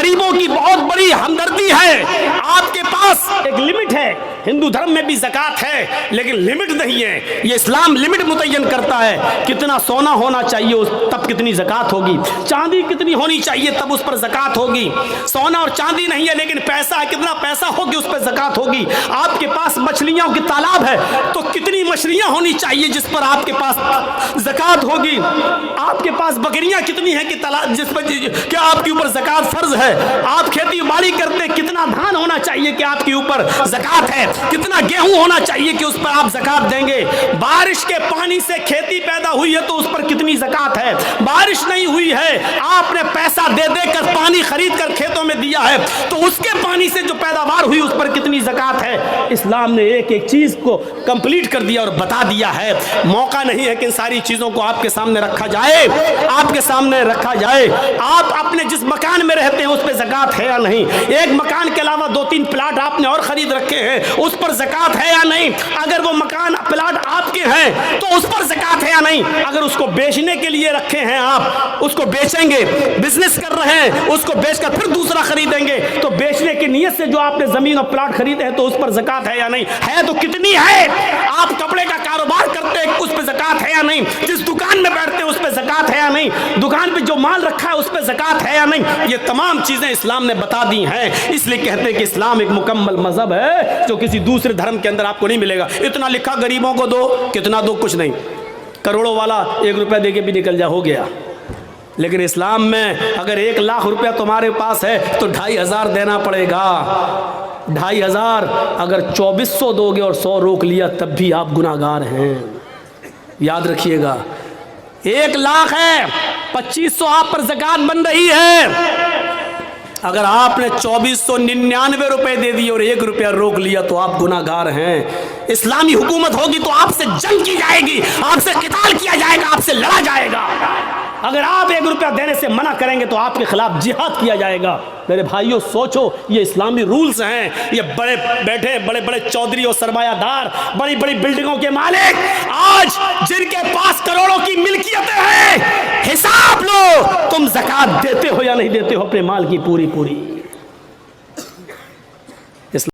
غریبوں کی بہت بڑی ہمدردی ہے. آپ کے پاس ایک لمٹ ہے. ہندو دھرم میں بھی زکوٰۃ ہے لیکن لمٹ نہیں ہے. یہ اسلام لمٹ متعین کرتا ہے. کتنا سونا ہونا چاہیے تب کتنی زکوٰۃ ہوگی, چاندی کتنی ہونی چاہیے تب اس پر زکوٰۃ ہوگی. سونا اور چاندی نہیں ہے لیکن پیسہ ہے, کتنا پیسہ ہوگی اس پہ زکوٰۃ ہوگی. آپ کے پاس مچھلیاں کی تالاب ہے تو کتنی مچھلیاں ہونی چاہیے جس پر آپ کے پاس زکوٰۃ ہوگی. آپ کے پاس بکریاں کتنی ہیں کہ جس پر کیا آپ کے اوپر زکوٰۃ فرض ہے. آپ کھیتی باڑی کرتے, کتنا دھان ہونا چاہیے کہ آپ کے اوپر زکوٰۃ ہے. کتنا گیہوں ہونا چاہیے کہ اس پر آپ زکوٰۃ دیں گے. بارش کے پانی سے کھیتی پیدا ہوئی ہے تو اس پر کتنی زکوٰۃ ہے. بارش نہیں ہوئی ہے, آپ نے پیسہ دے دے کر پانی خرید کر کھیتوں میں دیا ہے تو اس کے پانی سے جو پیداوار ہوئی اس پر کتنی زکوٰۃ ہے. اسلام نے ایک ایک چیز کو کمپلیٹ کر دیا اور بتا دیا ہے. موقع نہیں ہے کہ ان ساری چیزوں کو آپ کے سامنے رکھا جائے. آپ کے سامنے رکھا جائے. آپ اپنے جس مکان میں رہتے ہیں اس پہ زکوٰۃ ہے یا نہیں. ایک مکان کے علاوہ 2-3 پلاٹ آپ نے اور خرید رکھے ہیں, اس پر زکوٰۃ ہے یا نہیں. اگر وہ مکان پلاٹ آپ کے ہیں تو اس پر زکوٰۃ ہے یا نہیں. اگر اس کو بیچنے کے لیے رکھے ہیں, آپ اس کو بیچیں گے, بزنس کر رہے ہیں, اس کو بیچ کر پھر دوسرا خریدیں گے تو بیچنے کی نیت سے جو آپ نے زمین اور پلاٹ خریدے ہیں تو اس پر زکوٰۃ ہے یا نہیں. ہے تو کتنی ہے. آپ کپڑے کا کاروبار کرتے ہیں, اس پہ زکوٰۃ ہے یا نہیں. جس دکان میں بیٹھتے ہیں اس پہ زکوٰۃ ہے یا نہیں. دکان پہ جو مال رکھا ہے اس پہ زکوٰۃ ہے یا نہیں. یہ تمام چیزیں اسلام نے بتا دی ہیں. اس لیے کہتے ہیں کہ اسلام ایک مکمل مذہب ہے جو کسی دوسرے دھرم کے اندر آپ کو نہیں ملے گا. اتنا لکھا غریبوں کو دو, کتنا دو, کچھ نہیں. کروڑوں والا 1 روپیہ دے کے بھی نکل جا, ہو گیا. لیکن اسلام میں اگر 1 لاکھ روپیہ تمہارے پاس ہے تو 2,500 دینا پڑے گا. 2,500 اگر 2,400 دو گے اور 100 روک لیا تب بھی آپ گناہ گار ہیں. یاد رکھیے گا. 1 لاکھ ہے, 2,500 آپ پر زکوٰۃ بن رہی ہے. اگر آپ نے 2,499 روپے دے دیے اور 1 روپیہ روک لیا تو آپ گناہ گار ہیں. اسلامی حکومت ہوگی تو آپ سے جنگ کی جائے گی, آپ سے قتال کیا جائے گا, آپ سے لڑا جائے گا. اگر آپ 1 روپیہ دینے سے منع کریں گے تو آپ کے خلاف جہاد کیا جائے گا. میرے بھائیوں سوچو, یہ اسلامی رولز ہیں. یہ بڑے بیٹھے بڑے بڑے چودھری اور سرمایہ دار, بڑی بڑی بلڈنگوں کے مالک, آج جن کے پاس کروڑوں کی ملکیتیں ہیں, حساب لو تم زکوٰۃ دیتے ہو یا نہیں دیتے ہو اپنے مال کی پوری پوری.